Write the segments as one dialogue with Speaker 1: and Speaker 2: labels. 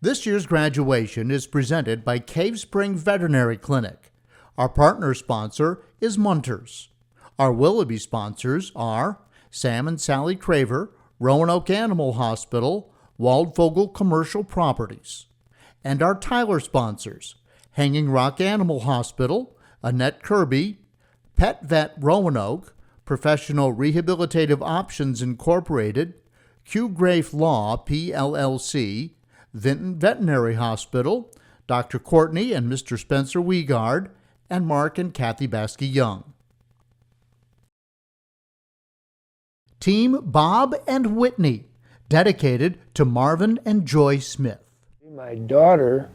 Speaker 1: This year's graduation is presented by Cave Spring Veterinary Clinic. Our partner sponsor is Munters. Our Willoughby sponsors are Sam and Sally Craver, Roanoke Animal Hospital, Waldvogel Commercial Properties. And our Tyler sponsors, Hanging Rock Animal Hospital, Annette Kirby, Pet Vet Roanoke, Professional Rehabilitative Options Incorporated, Q Grafe Law, PLLC, Vinton Veterinary Hospital, Dr. Courtney and Mr. Spencer Wiegard, and Mark and Kathy Baskey Young. Team Bob and Whitney, dedicated to Marvin and Joy Smith.
Speaker 2: My daughter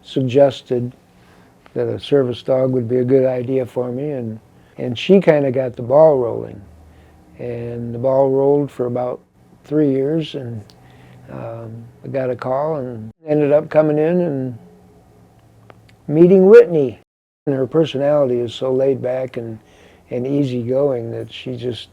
Speaker 2: suggested that a service dog would be a good idea for me, and she kind of got the ball rolling. And the ball rolled for about 3 years, and I got a call and ended up coming in and meeting Whitney. And her personality is so laid back and easygoing that she just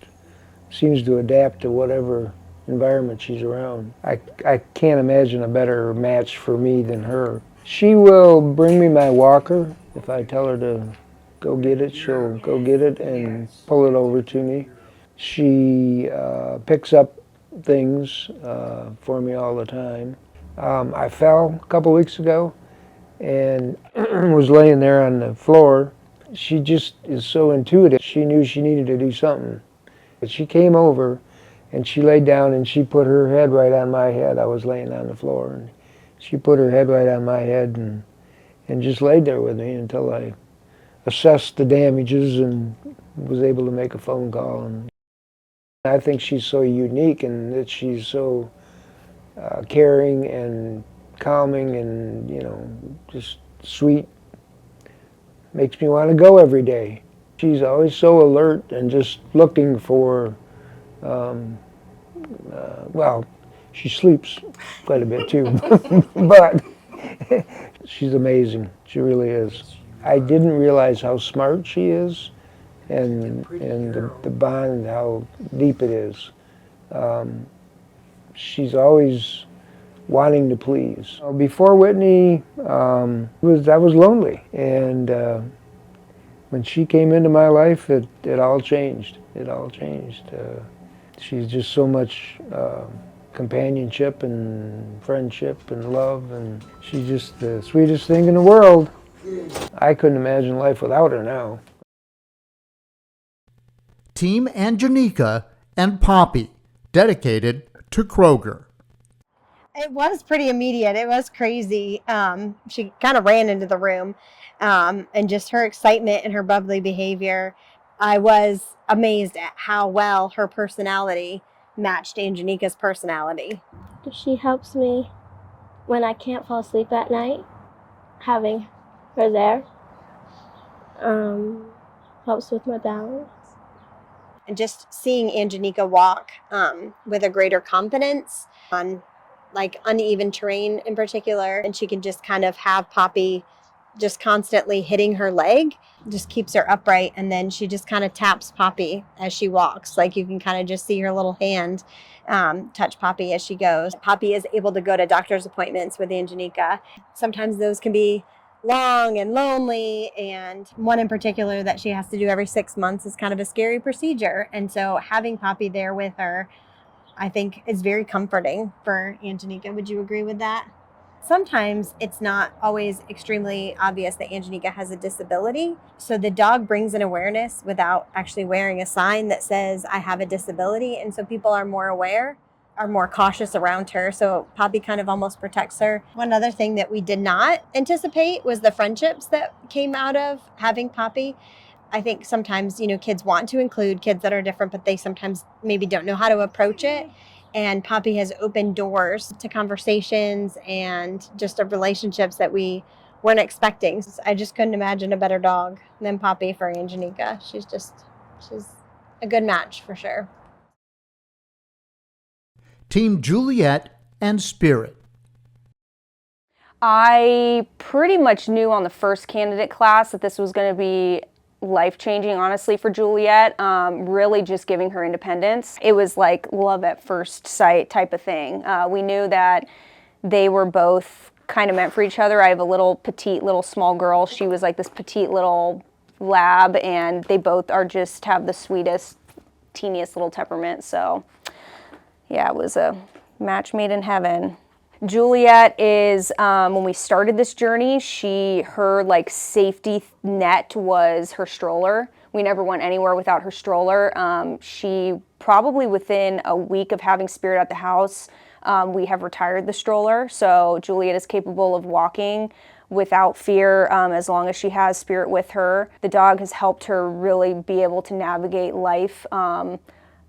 Speaker 2: seems to adapt to whatever environment she's around. I can't imagine a better match for me than her. She will bring me my walker. If I tell her to go get it, she'll go get it and pull it over to me. She picks up things for me all the time. I fell a couple weeks ago and was laying there on the floor. She just is so intuitive. She knew she needed to do something. But she came over and she laid down and she put her head right on my head. I was laying on the floor and she put her head right on my head and just laid there with me until I assessed the damages and was able to make a phone call. And I think she's so unique and that she's so caring and calming and, you know, just sweet. Makes me want to go every day. She's always so alert and just looking for, well, she sleeps quite a bit too, but she's amazing. She really is. I didn't realize how smart she is and the bond, how deep it is. She's always wanting to please. Before Whitney, I was lonely, and when she came into my life, it all changed. It all changed. She's just so much companionship and friendship and love, and she's just the sweetest thing in the world. I couldn't imagine life without her now.
Speaker 1: Team Angelica and Poppy, dedicated to Kroger.
Speaker 3: It was pretty immediate. It was crazy. She kind of ran into the room, and just her excitement and her bubbly behavior. I was amazed at how well her personality matched Angelica's personality.
Speaker 4: She helps me when I can't fall asleep at night. Having her there helps with my balance.
Speaker 3: And just seeing Angelica walk with a greater confidence on like uneven terrain in particular, and she can just kind of have Poppy just constantly hitting her leg, just keeps her upright, and then she just kind of taps Poppy as she walks. Like you can kind of just see her little hand touch Poppy as she goes. Poppy is able to go to doctor's appointments with Angelica. Sometimes those can be long and lonely, and one in particular that she has to do every 6 months is kind of a scary procedure. And so having Poppy there with her, I think, is very comforting for Angelica. Would you agree with that? Sometimes it's not always extremely obvious that Angelica has a disability. So the dog brings an awareness without actually wearing a sign that says, I have a disability. And so people are more aware, are more cautious around her. So Poppy kind of almost protects her. One other thing that we did not anticipate was the friendships that came out of having Poppy. I think sometimes, you know, kids want to include kids that are different, but they sometimes maybe don't know how to approach it. And Poppy has opened doors to conversations and just of relationships that we weren't expecting. I just couldn't imagine a better dog than Poppy for Angelica. She's a good match for sure.
Speaker 1: Team Juliet and Spirit.
Speaker 5: I pretty much knew on the first candidate class that this was going to be life-changing, honestly, for Juliet. Really just giving her independence. It was like love at first sight type of thing. We knew that they were both kind of meant for each other. I have a little petite, little small girl. She was like this petite little lab, and they both are just have the sweetest, teeniest little temperament. So yeah, it was a match made in heaven. Juliet is, when we started this journey, her like safety net was her stroller. We never went anywhere without her stroller. She probably within a week of having Spirit at the house, we have retired the stroller. So Juliet is capable of walking without fear as long as she has Spirit with her. The dog has helped her really be able to navigate life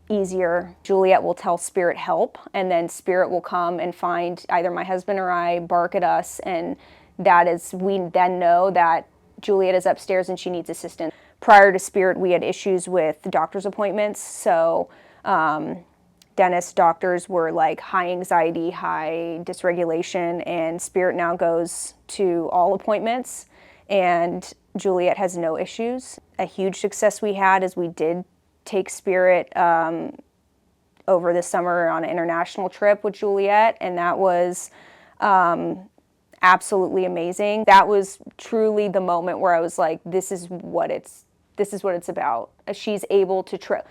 Speaker 5: easier. Juliet will tell Spirit help, and then Spirit will come and find either my husband or I, bark at us, and we then know that Juliet is upstairs and she needs assistance. Prior to Spirit, we had issues with doctor's appointments, so dentist doctors were like high anxiety, high dysregulation, and Spirit now goes to all appointments, and Juliet has no issues. A huge success we had is we did take Spirit over the summer on an international trip with Juliet, and that was absolutely amazing. That was truly the moment where I was like, this is what it's about. She's able to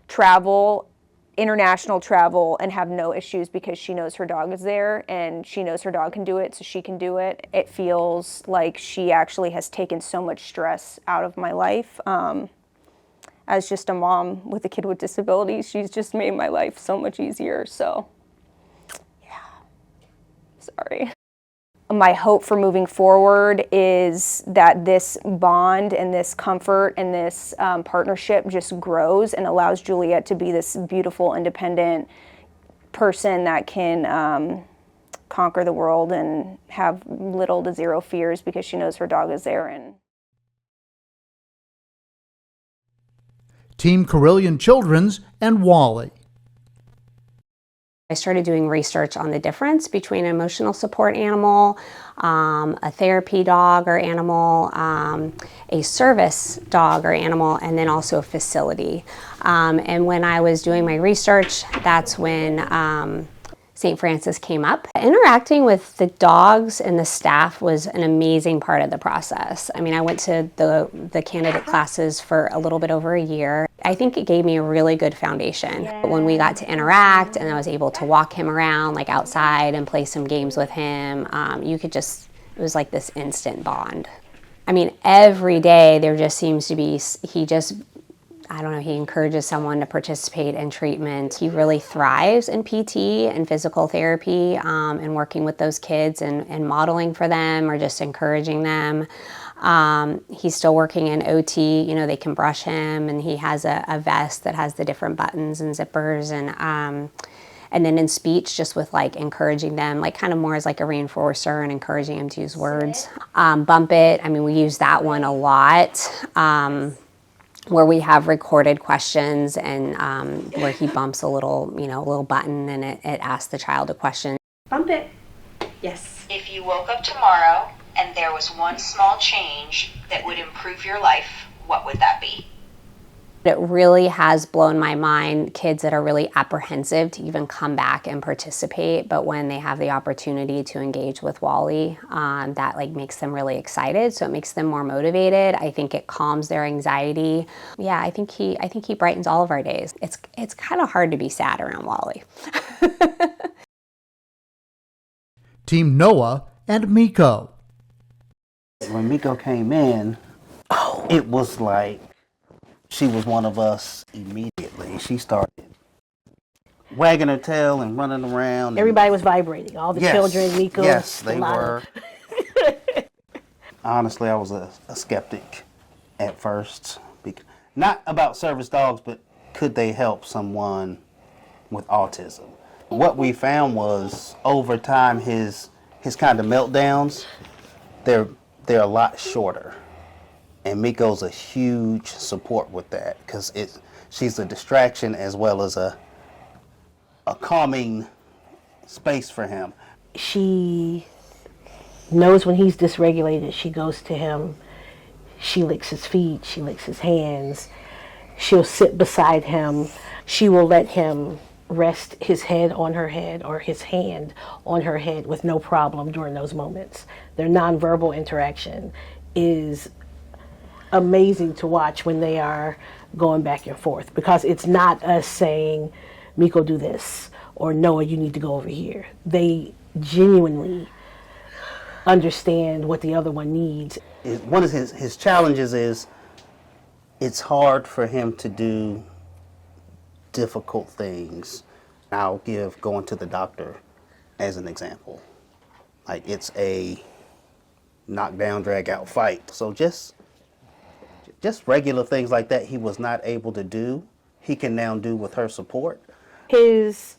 Speaker 5: travel, international travel, and have no issues because she knows her dog is there, and she knows her dog can do it, so she can do it. It feels like she actually has taken so much stress out of my life. As just a mom with a kid with disabilities, she's just made my life so much easier. So, yeah, sorry. My hope for moving forward is that this bond and this comfort and this partnership just grows and allows Juliet to be this beautiful, independent person that can conquer the world and have little to zero fears because she knows her dog is there. And
Speaker 1: Team Carilion Children's and Wally.
Speaker 6: I started doing research on the difference between an emotional support animal, a therapy dog or animal, a service dog or animal, and then also a facility. And when I was doing my research, that's when St. Francis came up. Interacting with the dogs and the staff was an amazing part of the process. I mean, I went to the candidate classes for a little bit over a year. I think it gave me a really good foundation. When we got to interact and I was able to walk him around like outside and play some games with him, it was like this instant bond. I mean, every day there just seems to be, he encourages someone to participate in treatment. He really thrives in PT and physical therapy and working with those kids and modeling for them or just encouraging them. He's still working in OT, they can brush him, and he has a vest that has the different buttons and zippers, and then in speech, just with like encouraging them, like kind of more as like a reinforcer and encouraging him to use words. Bump It, we use that one a lot. Where we have recorded questions and where he bumps a little button and it asks the child a question.
Speaker 7: Bump it. Yes.
Speaker 8: If you woke up tomorrow and there was one small change that would improve your life, what would that be?
Speaker 6: It really has blown my mind, kids that are really apprehensive to even come back and participate, but when they have the opportunity to engage with Wally, that like makes them really excited, so it makes them more motivated. I think it calms their anxiety. Yeah, I think he brightens all of our days. It's kind of hard to be sad around Wally.
Speaker 1: Team Noah and Meko.
Speaker 9: When Meko came in, it was like she was one of us immediately. She started wagging her tail and running around.
Speaker 7: Everybody was vibrating. All the children, Nico.
Speaker 9: Yes, they were. Honestly, I was a skeptic at first. Not about service dogs, but could they help someone with autism? What we found was over time his kind of meltdowns, they're a lot shorter. And Meko's a huge support with that because she's a distraction as well as a calming space for him.
Speaker 7: She knows when he's dysregulated. She goes to him. She licks his feet, she licks his hands. She'll sit beside him. She will let him rest his head on her head or his hand on her head with no problem during those moments. Their nonverbal interaction is amazing to watch when they are going back and forth, because it's not us saying, Meko, do this, or Noah, you need to go over here. They genuinely understand what the other one needs.
Speaker 9: One of his challenges is it's hard for him to do difficult things. I'll give going to the doctor as an example. Like, it's a knockdown, drag out fight. So just regular things like that he was not able to do, he can now do with her support.
Speaker 7: His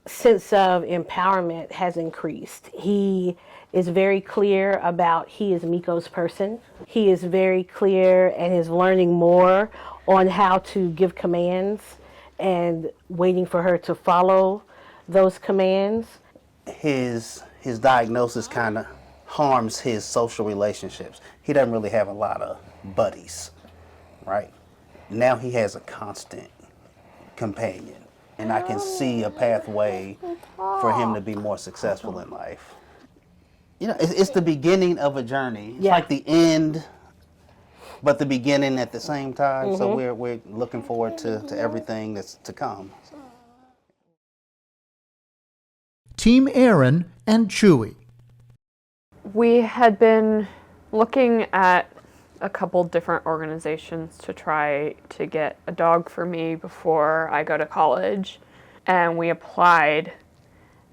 Speaker 7: sense of empowerment has increased. He is very clear about he is Meko's person. He is very clear and is learning more on how to give commands and waiting for her to follow those commands.
Speaker 9: His diagnosis kind of harms his social relationships. He doesn't really have a lot of buddies, right? Now he has a constant companion, and I can see a pathway for him to be more successful in life. You know, it's the beginning of a journey. It's like the end, but the beginning at the same time. So we're looking forward to everything that's to come.
Speaker 1: Team Aaron and Chewy.
Speaker 10: We had been looking at a couple different organizations to try to get a dog for me before I go to college. And we applied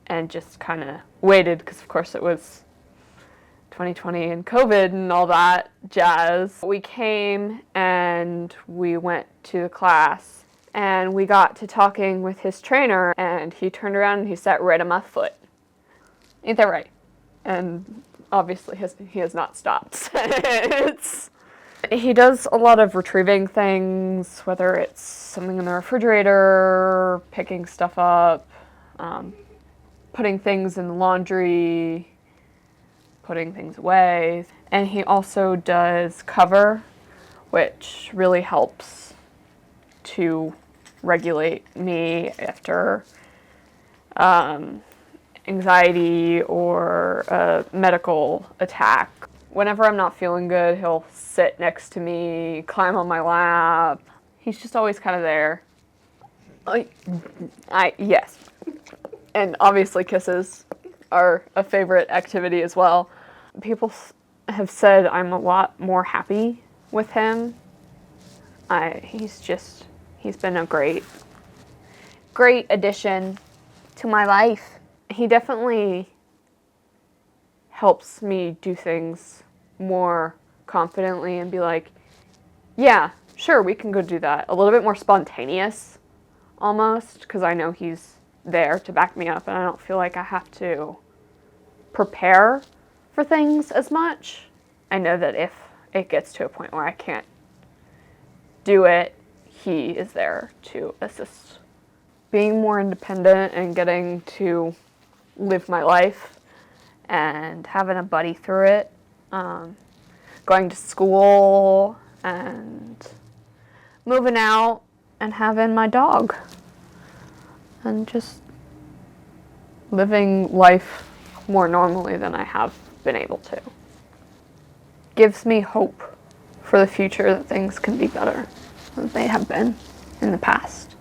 Speaker 10: and just kind of waited, because of course it was 2020 and COVID and all that jazz. We came and we went to the class and we got to talking with his trainer, and he turned around and he sat right on my foot. Ain't that right? And obviously he has not stopped. He does a lot of retrieving things, whether it's something in the refrigerator, picking stuff up, putting things in the laundry, putting things away. And he also does cover, which really helps to regulate me after anxiety or a medical attack. Whenever I'm not feeling good, he'll sit next to me, climb on my lap. He's just always kind of there. Yes. And obviously kisses are a favorite activity as well. People have said I'm a lot more happy with him. He's been a great addition to my life. He definitely helps me do things more confidently and be like, yeah, sure, we can go do that. A little bit more spontaneous, almost, because I know he's there to back me up and I don't feel like I have to prepare for things as much. I know that if it gets to a point where I can't do it, he is there to assist. Being more independent and getting to live my life and having a buddy through it, going to school and moving out and having my dog and just living life more normally than I have been able to. Gives me hope for the future that things can be better than they have been in the past.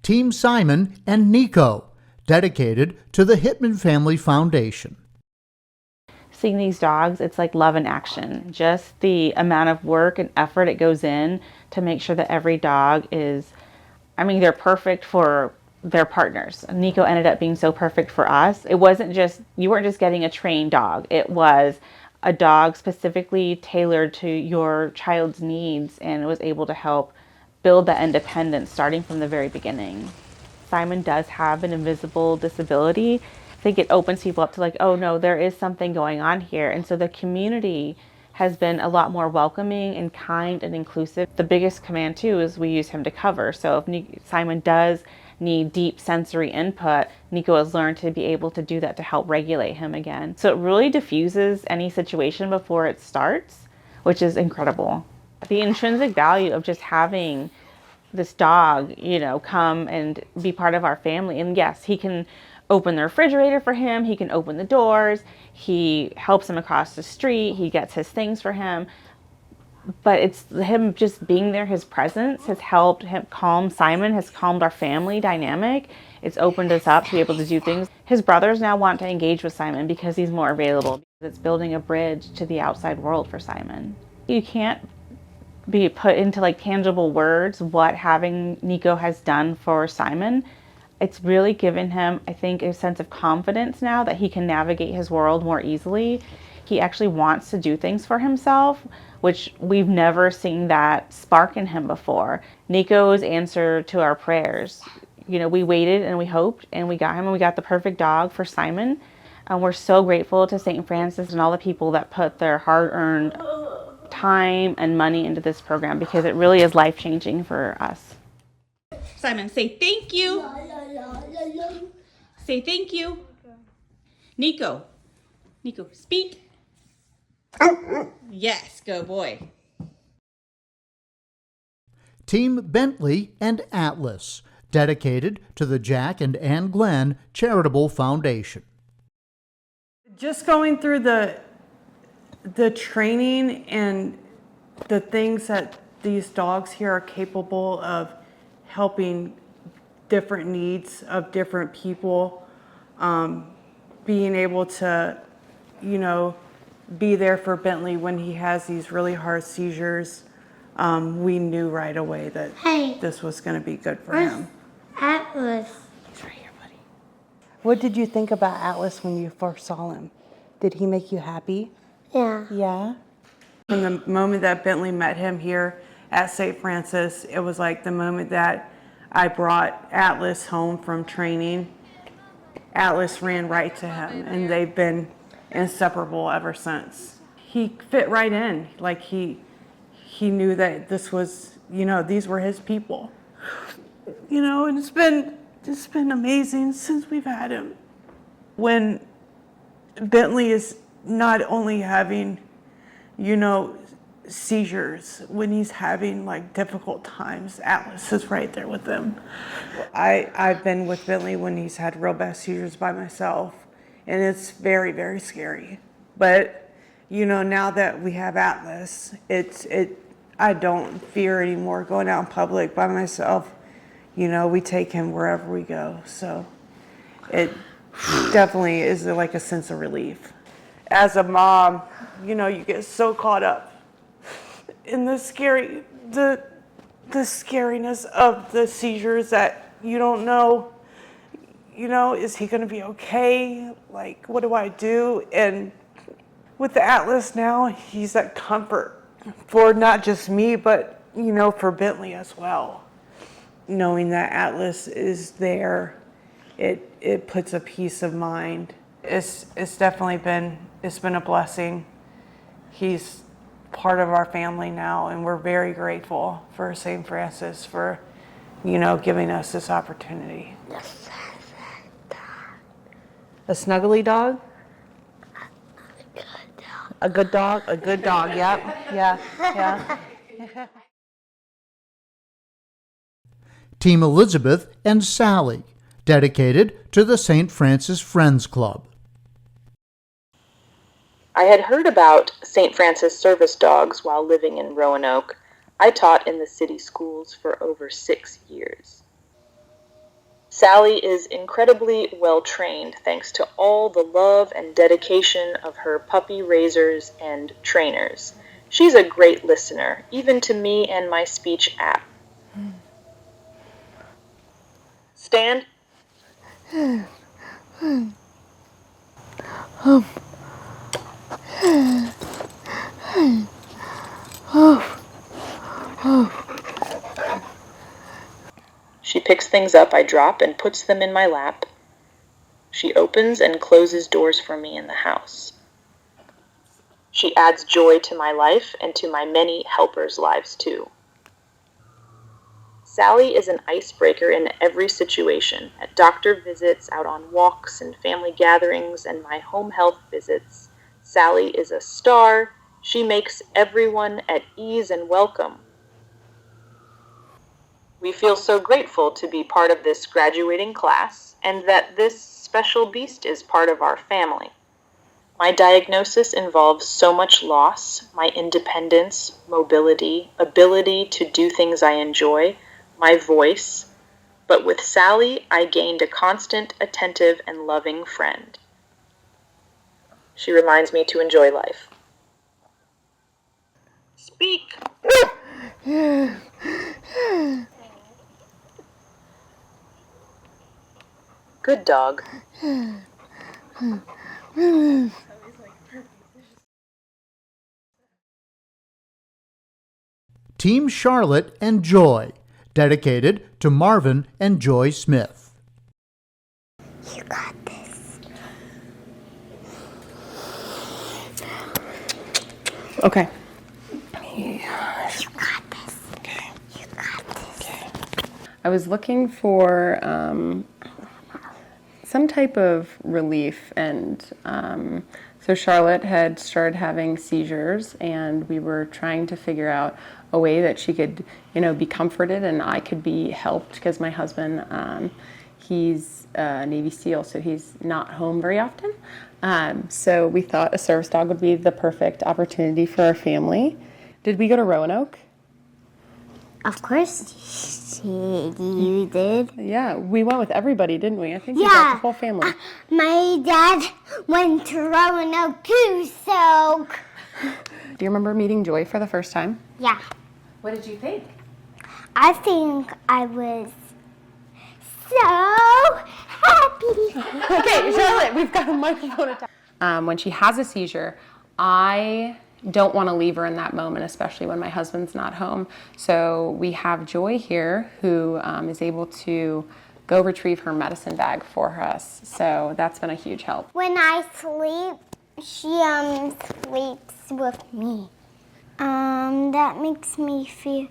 Speaker 1: Team Simon and Nico, dedicated to the Hitman Family Foundation.
Speaker 11: Seeing these dogs, it's like love in action. Just the amount of work and effort it goes in to make sure that every dog is, they're perfect for their partners. Nico ended up being so perfect for us. It wasn't just, you weren't just getting a trained dog. It was a dog specifically tailored to your child's needs, and it was able to help build that independence starting from the very beginning. Simon does have an invisible disability. I think it opens people up to like, oh no, there is something going on here. And so the community has been a lot more welcoming and kind and inclusive. The biggest command too is we use him to cover. So if Simon does need deep sensory input, Nico has learned to be able to do that to help regulate him again. So it really diffuses any situation before it starts, which is incredible. The intrinsic value of just having this dog, you know, come and be part of our family. And yes, he can open the refrigerator for him. He can open the doors. He helps him across the street. He gets his things for him. But it's him just being there, his presence has helped him calm Simon, has calmed our family dynamic. It's opened us up to be able to do things. His brothers now want to engage with Simon because he's more available. It's building a bridge to the outside world for Simon. You can't be put into like tangible words what having Nico has done for Simon. It's really given him, I think, a sense of confidence now that he can navigate his world more easily. He actually wants to do things for himself, which we've never seen that spark in him before. Nico's answer to our prayers. You know, we waited and we hoped and we got him, and we got the perfect dog for Simon. And we're so grateful to St. Francis and all the people that put their hard-earned time and money into this program, because it really is life-changing for us.
Speaker 12: Simon, say thank you. Say thank you. Nico. Nico, speak. Yes, good boy.
Speaker 1: Team Bentley and Atlas, dedicated to the Jack and Ann Glenn Charitable Foundation.
Speaker 13: Just going through the training and the things that these dogs here are capable of helping different needs of different people, being able to, you know, be there for Bentley when he has these really hard seizures. We knew right away that this was going to be good for him.
Speaker 4: Atlas.
Speaker 13: He's right here, buddy.
Speaker 7: What did you think about Atlas when you first saw him? Did he make you happy?
Speaker 4: Yeah.
Speaker 7: Yeah?
Speaker 13: From the moment that Bentley met him here at St. Francis, it was like the moment that I brought Atlas home from training. Atlas ran right to him, and they've been inseparable ever since. He fit right in, like he knew that this was, you know, these were his people. You know, and it's been amazing since we've had him. When Bentley is not only having, you know, seizures, when he's having like difficult times, Atlas is right there with him. I've been with Bentley when he's had real bad seizures by myself, and it's very, very scary. But, you know, now that we have Atlas, I don't fear anymore going out in public by myself. You know, we take him wherever we go. So it definitely is like a sense of relief. As a mom, you know, you get so caught up in the scariness of the seizures that you don't know, you know, is he going to be okay? Like, what do I do? And with the Atlas now, he's that comfort for not just me, but, you know, for Bentley as well. Knowing that Atlas is there, it puts a peace of mind. It's definitely been a blessing. He's part of our family now, and we're very grateful for St. Francis for, you know, giving us this opportunity. A snuggly dog? A good dog? A good dog, yep. Yeah.
Speaker 1: Team Elizabeth and Sally, dedicated to the St. Francis Friends Club.
Speaker 14: I had heard about St. Francis service dogs while living in Roanoke. I taught in the city schools for over 6 years. Sally is incredibly well trained thanks to all the love and dedication of her puppy raisers and trainers. She's a great listener, even to me and my speech app. Stand. She picks things up I drop and puts them in my lap. She opens and closes doors for me in the house. She adds joy to my life and to my many helpers' lives too. Sally is an icebreaker in every situation, at doctor visits, out on walks and family gatherings, and my home health visits. Sally is a star. She makes everyone at ease and welcome. We feel so grateful to be part of this graduating class, and that this special beast is part of our family. My diagnosis involves so much loss, my independence, mobility, ability to do things I enjoy, my voice, but with Sally, I gained a constant, attentive, and loving friend. She reminds me to enjoy life. Speak! Good dog.
Speaker 1: Team Charlotte and Joy, dedicated to Marvin and Joy Smith.
Speaker 4: You got this.
Speaker 15: Okay.
Speaker 4: You got this.
Speaker 15: Okay.
Speaker 4: You got this.
Speaker 15: Okay. I was looking for some type of relief, and so Charlotte had started having seizures, and we were trying to figure out a way that she could, be comforted and I could be helped, because my husband, he's a Navy SEAL, so he's not home very often. So we thought a service dog would be the perfect opportunity for our family. Did we go to Roanoke?
Speaker 4: Of course you did.
Speaker 15: Yeah, we went with everybody, didn't we? I think we got the whole family.
Speaker 4: My dad went to Roanoke too, so...
Speaker 15: Do you remember meeting Joy for the first time?
Speaker 4: Yeah.
Speaker 15: What did you think?
Speaker 4: I think I was so happy.
Speaker 15: Okay, Charlotte, we've got a microphone attack. When she has a seizure, I don't want to leave her in that moment, especially when my husband's not home. So we have Joy here, who is able to go retrieve her medicine bag for us. So that's been a huge help.
Speaker 4: When I sleep, she sleeps with me. That makes me feel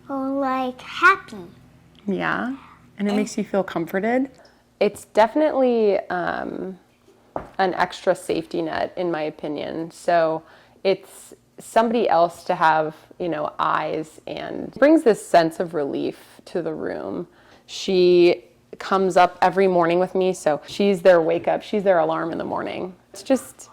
Speaker 4: like happy.
Speaker 15: Yeah, and it makes you feel comforted.
Speaker 10: It's definitely an extra safety net, in my opinion. So it's somebody else to have, eyes, and brings this sense of relief to the room. She comes up every morning with me, so she's their wake up, she's their alarm in the morning. It's just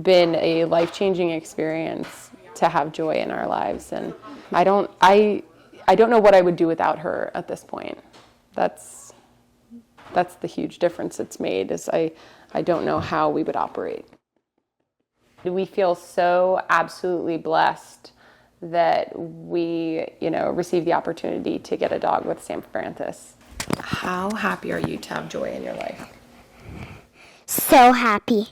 Speaker 10: been a life-changing experience to have Joy in our lives, and I don't know what I would do without her at this point. That's the huge difference it's made, is I don't know how we would operate. We feel so absolutely blessed that we, received the opportunity to get a dog with St. Francis.
Speaker 15: How happy are you to have Joy in your life?
Speaker 4: So happy.